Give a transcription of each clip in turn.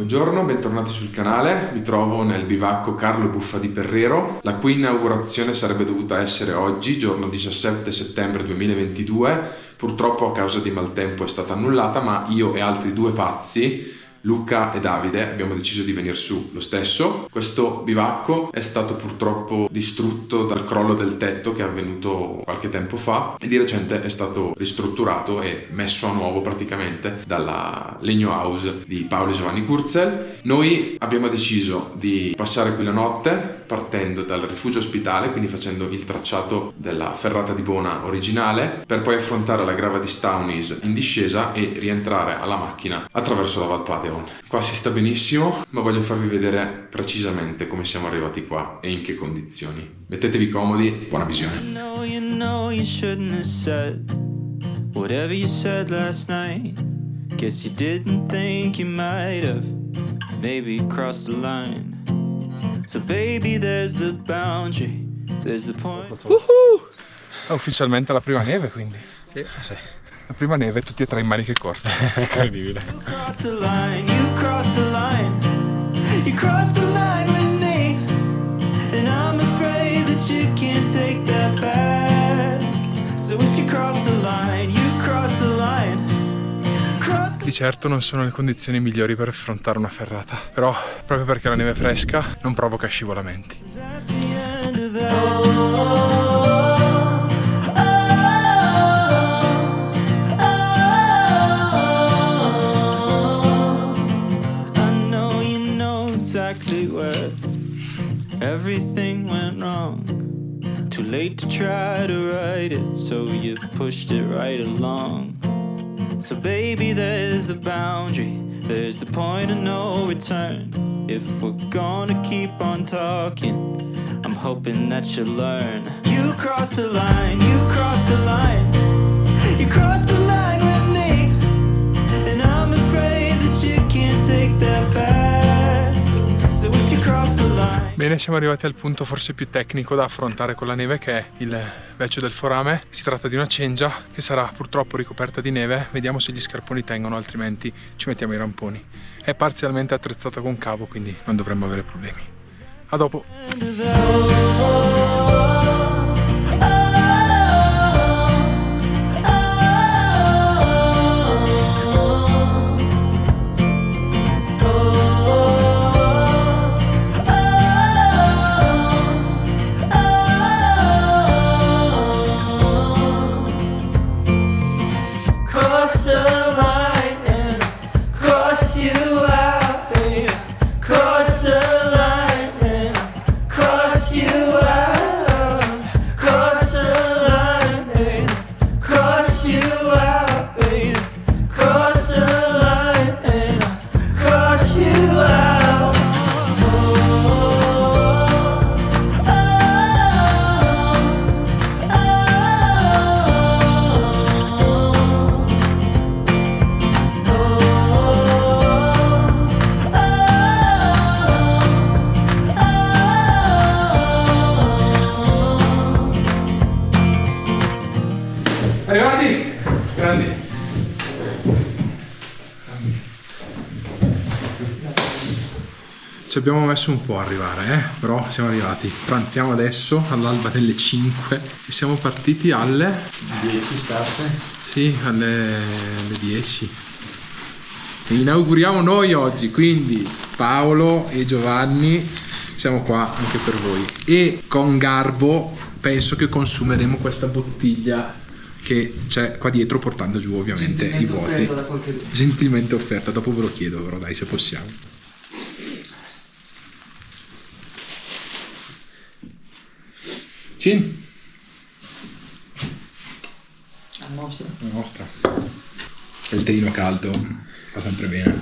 Buongiorno, bentornati sul canale. Mi trovo nel bivacco Carlo Buffa di Perrero. La cui inaugurazione sarebbe dovuta essere oggi, giorno 17 settembre 2022. Purtroppo a causa di maltempo è stata annullata, ma io e altri due pazzi, Luca e Davide, abbiamo deciso di venire su lo stesso. Questo bivacco è stato purtroppo distrutto dal crollo del tetto che è avvenuto qualche tempo fa e di recente è stato ristrutturato e messo a nuovo praticamente dalla Legno House di Paolo e Giovanni Kurzel. Noi abbiamo deciso di passare qui la notte partendo dal rifugio ospitale, quindi facendo il tracciato della ferrata di Bona originale, per poi affrontare la grava di Staunis in discesa e rientrare alla macchina attraverso la Val Padeon. Qua si sta benissimo, ma voglio farvi vedere precisamente come siamo arrivati qua e in che condizioni. Mettetevi comodi, buona visione. You shouldn't have said whatever you said last night. Guess you didn't think you might have maybe crossed the line. So baby, there's the boundary, there's the point. È ufficialmente la prima neve, quindi. Sì. La prima neve, tutti e tre in maniche corte. Incredibile. You crossed the line, you crossed the line. You crossed the line with me. And I'm afraid that you can't take that back. So if you cross the line, you cross the line. Di certo non sono le condizioni migliori per affrontare una ferrata, però proprio perché la neve è fresca non provoca scivolamenti. That's the end of that. Exactly where everything went wrong. Too late to try to right it, so you pushed it right along. So baby, there's the boundary, there's the point of no return. If we're gonna keep on talking, I'm hoping that you'll learn. You crossed the line, you crossed the line. You crossed the line with me, and I'm afraid that you can't take that back. Bene, siamo arrivati al punto forse più tecnico da affrontare con la neve, che è il vecchio del forame. Si tratta di una cengia che sarà purtroppo ricoperta di neve. Vediamo se gli scarponi tengono, altrimenti ci mettiamo i ramponi. È parzialmente attrezzata con cavo, quindi non dovremmo avere problemi. A dopo. Arrivati? Grandi. Ci abbiamo messo un po' a arrivare, però siamo arrivati. Pranziamo adesso all'alba delle 5 e siamo partiti alle 10 scarpe? Sì, alle 10. E inauguriamo noi oggi, quindi Paolo e Giovanni siamo qua anche per voi. E con garbo penso che consumeremo questa bottiglia che c'è qua dietro, portando giù ovviamente i vuoti. Gentilmente offerta, dopo ve lo chiedo però, dai, se possiamo. Cin? La nostra. La nostra. Il teino caldo fa sempre bene.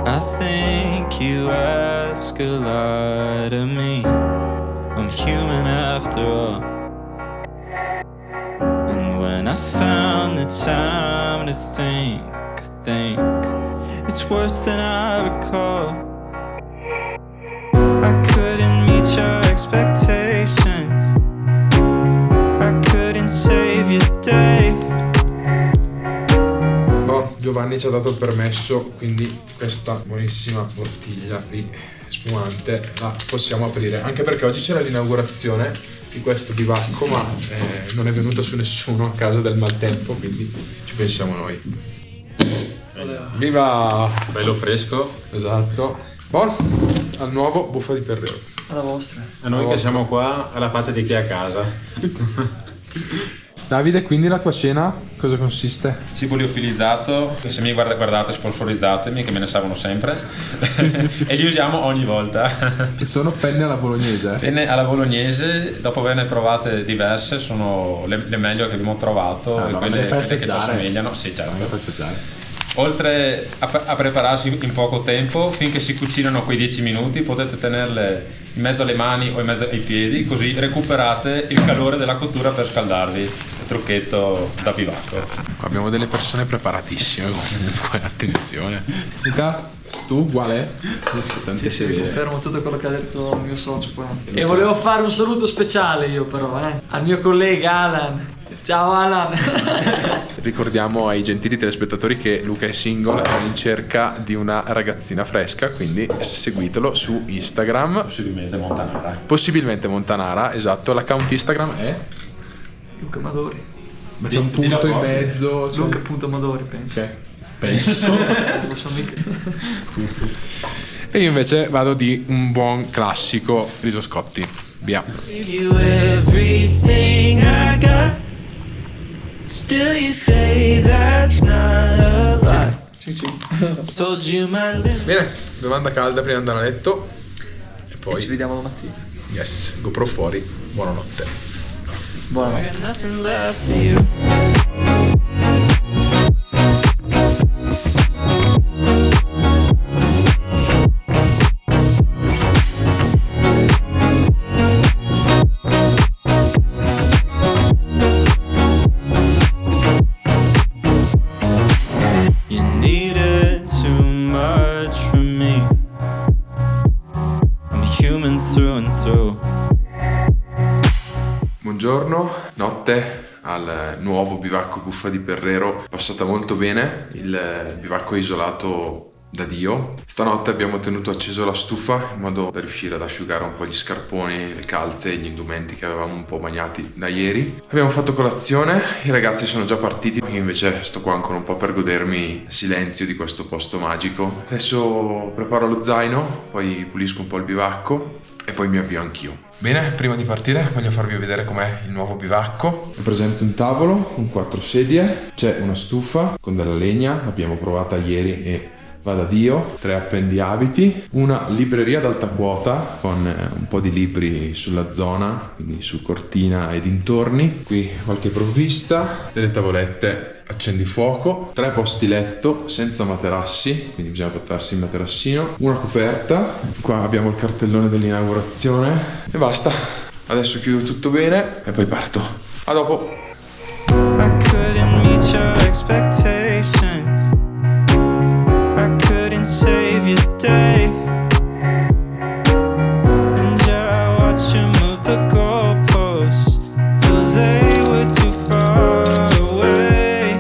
I think you ask a lot of me. I'm human after all. And when I found the time to think, I think it's worse than I recall. I couldn't meet your expectations. I couldn't save your day. Oh, Giovanni. Giovanni ci ha dato il permesso, quindi questa buonissima bottiglia di spumante la possiamo aprire, anche perché oggi c'era l'inaugurazione di questo bivacco, ma non è venuto su nessuno a causa del maltempo, quindi ci pensiamo noi. Viva! Bello fresco. Esatto. Buon al nuovo Buffa di Perrero. Alla vostra. A noi che siamo qua alla faccia di chi è a casa. Davide, quindi la tua cena cosa consiste? Cibo liofilizzato, che se mi guardate sponsorizzatemi, che me ne servono sempre e li usiamo ogni volta. Che sono penne alla bolognese. Penne alla bolognese, dopo averne provate diverse, sono le meglio che abbiamo trovato, e quelle che ci assomigliano. Sì, certo. Oltre a prepararsi in poco tempo, finché si cucinano quei 10 minuti, potete tenerle in mezzo alle mani o in mezzo ai piedi, così recuperate il calore della cottura per scaldarvi. Trucchetto da bivacco. Abbiamo delle persone preparatissime comunque, attenzione. Luca, tu uguale? Sì, confermo tutto quello che ha detto il mio socio qua. E volevo fare un saluto speciale io però, al mio collega Alan. Ciao Alan. Ricordiamo ai gentili telespettatori che Luca è single, è in cerca di una ragazzina fresca, quindi seguitelo su Instagram. Possibilmente Montanara, esatto. L'account Instagram è Luca Madori. Ma c'è un punto in mezzo. Luca punto Madori, penso. Ok. Penso. Lo so mica. E io invece vado di un buon classico riso Scotti. Via. Still you say that's not a lie. Told you my limit. Bene, bevanda calda prima di andare a letto. E poi ci vediamo domattina. Yes, GoPro fuori. Buonanotte. Buonanotte. I got nothing left for you. Buongiorno, notte al nuovo bivacco Buffa di Perrero, passata molto bene, il bivacco è isolato da Dio. Stanotte abbiamo tenuto acceso la stufa in modo da riuscire ad asciugare un po' gli scarponi, le calze e gli indumenti che avevamo un po' bagnati da ieri. Abbiamo fatto colazione, i ragazzi sono già partiti, io invece sto qua ancora un po' per godermi il silenzio di questo posto magico. Adesso preparo lo zaino, poi pulisco un po' il bivacco e poi mi avvio anch'io. Bene, prima di partire voglio farvi vedere com'è il nuovo bivacco. È presente un tavolo con 4 sedie, c'è una stufa con della legna, l'abbiamo provata ieri e va da Dio, 3 appendiabiti, una libreria ad alta quota con un po' di libri sulla zona, quindi su Cortina e dintorni, qui qualche provvista, delle tavolette accendifuoco, 3 posti letto senza materassi, quindi bisogna portarsi il materassino, una coperta, qua abbiamo il cartellone dell'inaugurazione e basta. Adesso chiudo tutto bene e poi parto. A dopo. I couldn't meet your expectations. I couldn't save your day. And I watched you move the goalposts till they were too far away.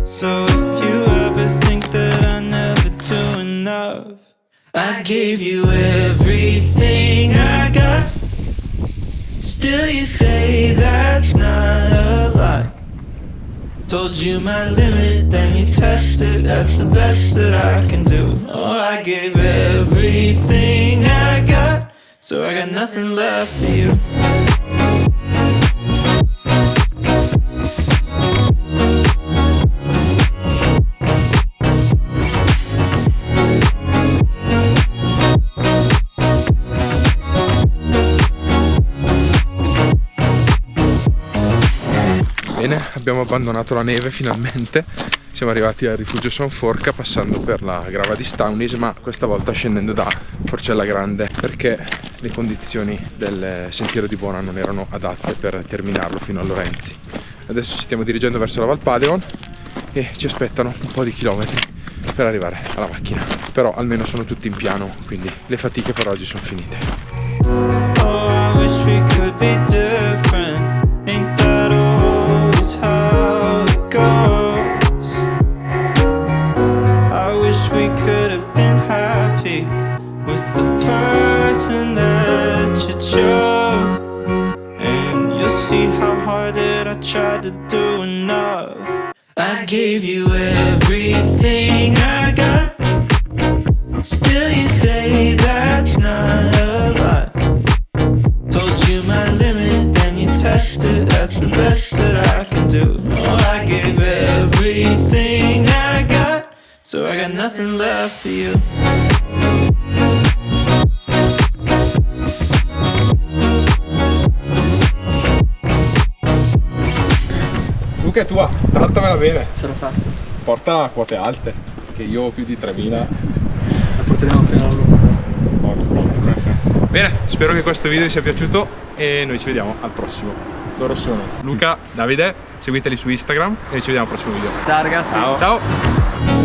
So if you ever think that I never do enough, I gave you everything I got. Still you say that's not a lie. Told you my limit, then you test it. That's the best that I can do. Oh, I gave everything I got, so I got nothing left for you. Bene, abbiamo abbandonato la neve finalmente, siamo arrivati al rifugio San Forca passando per la grava di Staunis, ma questa volta scendendo da Forcella Grande perché le condizioni del sentiero di Bona non erano adatte per terminarlo fino a Lorenzi. Adesso ci stiamo dirigendo verso la Valpadeon e ci aspettano un po' di chilometri per arrivare alla macchina, però almeno sono tutti in piano, quindi le fatiche per oggi sono finite. Oh, I wish we could be different. Ain't that always how it goes? to do enough. I gave you everything I got. Still you say that's not a lot. Told you my limit, then you test it. That's the best that I can do. Oh, I gave everything I got, so I got nothing left for you. Luca è tua, trattamela bene. Sarà fatto. Porta a quote alte, che io ho più di 3000. La porteremo fino alla lunga. Bene, spero che questo video vi sia piaciuto e noi ci vediamo al prossimo. Loro sono Luca, Davide, seguiteli su Instagram e ci vediamo al prossimo video. Ciao ragazzi. Ciao.